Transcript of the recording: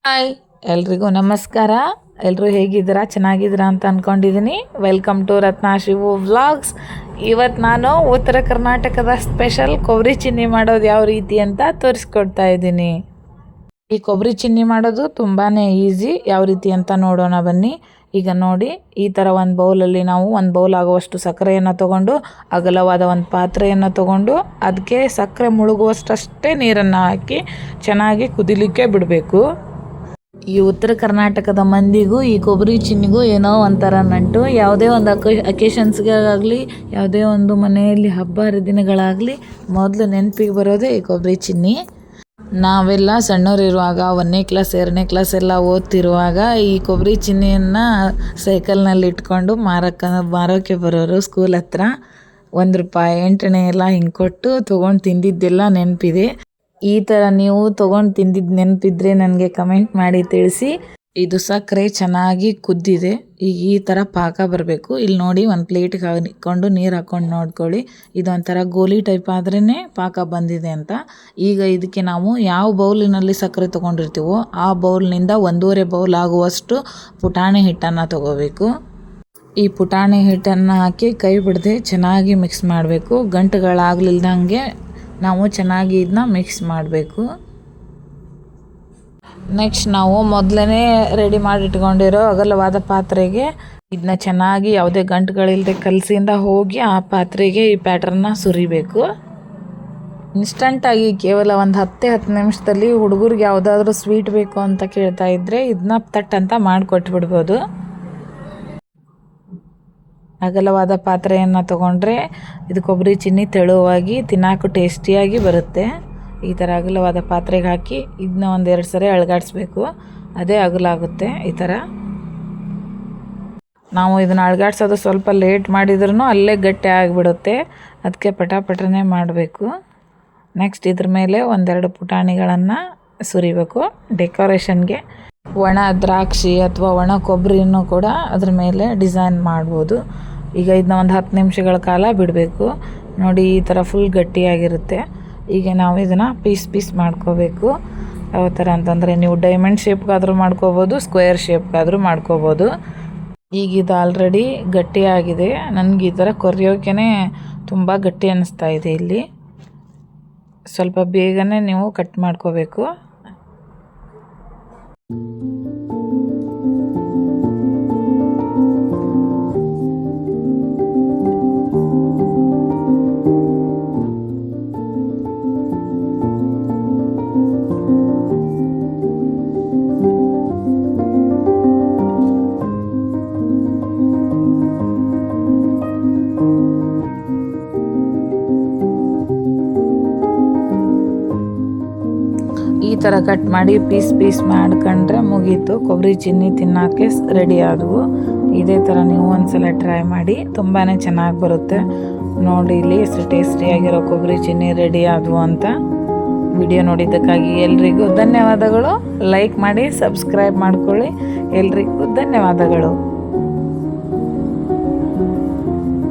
Hi ಎಲ್ರಿಗೂ ನಮಸ್ಕಾರ. ಎಲ್ಲರೂ ಹೇಗಿದ್ದೀರಾ? ಚೆನ್ನಾಗಿದ್ದೀರಾ ಅಂತ ಅಂದ್ಕೊಂಡಿದ್ದೀನಿ. Welcome to Ratna Shivu vlogs. ಇವತ್ತು ನಾನು ಉತ್ತರ ಕರ್ನಾಟಕದ ಸ್ಪೆಷಲ್ ಕೊಬ್ಬರಿ ಚಿನ್ನಿ ಮಾಡೋದು ಯಾವ ರೀತಿ ಅಂತ ತೋರಿಸ್ಕೊಡ್ತಾ ಇದ್ದೀನಿ. ಈ ಕೊಬ್ಬರಿ ಚಿನ್ನಿ ಮಾಡೋದು ತುಂಬಾ ಈಸಿ. ಯಾವ ರೀತಿ ಅಂತ ನೋಡೋಣ ಬನ್ನಿ. ಈಗ ನೋಡಿ, ಈ ಥರ ಒಂದು ಬೌಲಲ್ಲಿ ನಾವು ಒಂದು ಬೌಲ್ ಆಗುವಷ್ಟು ಸಕ್ಕರೆಯನ್ನು ತೊಗೊಂಡು, ಅಗಲವಾದ ಒಂದು ಪಾತ್ರೆಯನ್ನು ತೊಗೊಂಡು, ಅದಕ್ಕೆ ಸಕ್ಕರೆ ಮುಳುಗುವಷ್ಟೇ ನೀರನ್ನು ಹಾಕಿ ಚೆನ್ನಾಗಿ ಕುದಿಲಿಕ್ಕೆ ಬಿಡಬೇಕು. ಈ ಉತ್ತರ ಕರ್ನಾಟಕದ ಮಂದಿಗೂ ಈ ಕೊಬ್ಬರಿ ಚಿನ್ನಿಗೂ ಏನೋ ಒಂಥರ ನಂಟು. ಯಾವುದೇ ಒಂದು ಅಕೇಶನ್ಸ್ಗೆ ಆಗಲಿ, ಯಾವುದೇ ಒಂದು ಮನೆಯಲ್ಲಿ ಹಬ್ಬ ಹರಿದಿನಗಳಾಗಲಿ ಮೊದಲು ನೆನಪಿಗೆ ಬರೋದೇ ಈ ಕೊಬ್ಬರಿ ಚಿನ್ನಿ. ನಾವೆಲ್ಲ ಸಣ್ಣವರಿರುವಾಗ 1ನೇ ಕ್ಲಾಸ್ 2ನೇ ಕ್ಲಾಸ್ ಎಲ್ಲ ಓದ್ತಿರುವಾಗ ಈ ಕೊಬ್ಬರಿ ಚಿನ್ನಿಯನ್ನು ಸೈಕಲ್ನಲ್ಲಿ ಇಟ್ಕೊಂಡು ಮಾರೋಕ್ಕೆ ಬರೋರು ಸ್ಕೂಲ್ ಹತ್ರ. 1 ರೂಪಾಯಿ 8 ಎಲ್ಲ ಹಿಂಗೆ ಕೊಟ್ಟು ತೊಗೊಂಡು ತಿಂದಿದ್ದೆಲ್ಲ ನೆನಪಿದೆ. ಈ ಥರ ನೀವು ತೊಗೊಂಡು ತಿಂದಿದ್ದು ನೆನಪಿದ್ರೆ ನನಗೆ ಕಮೆಂಟ್ ಮಾಡಿ ತಿಳಿಸಿ. ಇದು ಸಕ್ಕರೆ ಚೆನ್ನಾಗಿ ಕುದ್ದಿದೆ. ಈಗ ಈ ಥರ ಪಾಕ ಬರಬೇಕು. ಇಲ್ಲಿ ನೋಡಿ, ಒಂದು ಪ್ಲೇಟಿಗೆ ಹಾಕ್ಕೊಂಡು ನೀರು ಹಾಕ್ಕೊಂಡು ನೋಡ್ಕೊಳ್ಳಿ. ಇದೊಂಥರ ಗೋಲಿ ಟೈಪ್ ಆದ್ರೇ ಪಾಕ ಬಂದಿದೆ ಅಂತ. ಈಗ ಇದಕ್ಕೆ ನಾವು ಯಾವ ಬೌಲಿನಲ್ಲಿ ಸಕ್ಕರೆ ತೊಗೊಂಡಿರ್ತೀವೋ ಆ ಬೌಲ್ನಿಂದ 1.5 ಬೌಲ್ ಆಗುವಷ್ಟು ಪುಟಾಣಿ ಹಿಟ್ಟನ್ನು ತೊಗೋಬೇಕು. ಈ ಪುಟಾಣಿ ಹಿಟ್ಟನ್ನು ಹಾಕಿ ಕೈ ಬಿಡದೆ ಚೆನ್ನಾಗಿ ಮಿಕ್ಸ್ ಮಾಡಬೇಕು. ಗಂಟುಗಳಾಗಲಿಲ್ದಂಗೆ ನಾವು ಚೆನ್ನಾಗಿ ಇದನ್ನ ಮಿಕ್ಸ್ ಮಾಡಬೇಕು. ನೆಕ್ಸ್ಟ್ ನಾವು ಮೊದಲೇ ರೆಡಿ ಮಾಡಿ ಇಟ್ಕೊಂಡಿರೋ ಅಗಲವಾದ ಪಾತ್ರೆಗೆ ಇದನ್ನ ಚೆನ್ನಾಗಿ ಯಾವುದೇ ಗಂಟುಗಳಿಲ್ಲದೆ ಕಲಸಿಂದ ಹೋಗಿ ಆ ಪಾತ್ರೆಗೆ ಈ ಪ್ಯಾಟ್ರನ್ನ ಸುರಿಬೇಕು. ಇನ್ಸ್ಟಂಟಾಗಿ ಕೇವಲ ಒಂದು 10 ನಿಮಿಷದಲ್ಲಿ ಹುಡುಗರಿಗೆ ಯಾವುದಾದ್ರೂ ಸ್ವೀಟ್ ಬೇಕು ಅಂತ ಕೇಳ್ತಾ ಇದ್ದರೆ ಇದನ್ನ ತಟ್ಟಂತ ಮಾಡಿಕೊಟ್ಬಿಡ್ಬೋದು. ಅಗಲವಾದ ಪಾತ್ರೆಯನ್ನು ತೊಗೊಂಡ್ರೆ ಇದು ಕೊಬ್ಬರಿ ಚಿನ್ನಿ ತೆಳುವಾಗಿ ತಿನ್ನೋಕ್ಕೂ ಟೇಸ್ಟಿಯಾಗಿ ಬರುತ್ತೆ. ಈ ಥರ ಅಗಲವಾದ ಪಾತ್ರೆಗೆ ಹಾಕಿ ಇದನ್ನ 1-2 ಸರಿ ಅಳಗಾಡಿಸ್ಬೇಕು. ಅದೇ ಅಗಲಾಗುತ್ತೆ. ಈ ಥರ ನಾವು ಇದನ್ನು ಅಳಗಾಡ್ಸೋದು ಸ್ವಲ್ಪ ಲೇಟ್ ಮಾಡಿದ್ರೂ ಅಲ್ಲೇ ಗಟ್ಟಿ ಆಗಿಬಿಡುತ್ತೆ. ಅದಕ್ಕೆ ಪಟಾಪಟನೆ ಮಾಡಬೇಕು. ನೆಕ್ಸ್ಟ್ ಇದ್ರ ಮೇಲೆ 1-2 ಪುಟಾಣಿಗಳನ್ನು ಸುರಿಬೇಕು ಡೆಕೋರೇಷನ್ಗೆ. ಒಣ ದ್ರಾಕ್ಷಿ ಅಥವಾ ಒಣ ಕೊಬ್ಬರಿನೂ ಕೂಡ ಅದ್ರ ಮೇಲೆ ಡಿಸೈನ್ ಮಾಡ್ಬೋದು. ಈಗ ಇದನ್ನ ಒಂದು 10 ನಿಮಿಷಗಳ ಕಾಲ ಬಿಡಬೇಕು. ನೋಡಿ, ಈ ಥರ ಫುಲ್ ಗಟ್ಟಿಯಾಗಿರುತ್ತೆ. ಈಗ ನಾವು ಇದನ್ನು ಪೀಸ್ ಮಾಡ್ಕೋಬೇಕು. ಯಾವ ಥರ ಅಂತಂದರೆ, ನೀವು ಡೈಮಂಡ್ ಶೇಪ್ಗಾದರೂ ಮಾಡ್ಕೋಬೋದು, ಸ್ಕ್ವೇರ್ ಶೇಪ್ಗಾದರೂ ಮಾಡ್ಕೋಬೋದು. ಈಗ ಇದು ಆಲ್ರೆಡಿ ಗಟ್ಟಿಯಾಗಿದೆ. ನನಗೆ ಈ ಥರ ಕೊರಿಯೋಕೆ ತುಂಬ ಗಟ್ಟಿ ಅನ್ನಿಸ್ತಾ ಇದೆ. ಇಲ್ಲಿ ಸ್ವಲ್ಪ ಬೇಗನೆ ನೀವು ಕಟ್ ಮಾಡ್ಕೋಬೇಕು. ಈ ಥರ ಕಟ್ ಮಾಡಿ ಪೀಸ್ ಮಾಡ್ಕೊಂಡ್ರೆ ಮುಗೀತು. ಕೊಬ್ಬರಿ ಚಿನ್ನಿ ತಿನ್ನೋಕ್ಕೆ ರೆಡಿ ಆದವು. ಇದೇ ಥರ ನೀವು ಒಂದ್ಸಲ ಟ್ರೈ ಮಾಡಿ, ತುಂಬಾ ಚೆನ್ನಾಗಿ ಬರುತ್ತೆ. ನೋಡಿ, ಇಲ್ಲಿ ಎಷ್ಟು ಟೇಸ್ಟಿಯಾಗಿರೋ ಕೊಬ್ಬರಿ ಚಿನ್ನಿ ರೆಡಿ ಆದವು ಅಂತ. ವಿಡಿಯೋ ನೋಡಿದ್ದಕ್ಕಾಗಿ ಎಲ್ರಿಗೂ ಧನ್ಯವಾದಗಳು. ಲೈಕ್ ಮಾಡಿ, ಸಬ್ಸ್ಕ್ರೈಬ್ ಮಾಡ್ಕೊಳ್ಳಿ. ಎಲ್ರಿಗೂ ಧನ್ಯವಾದಗಳು.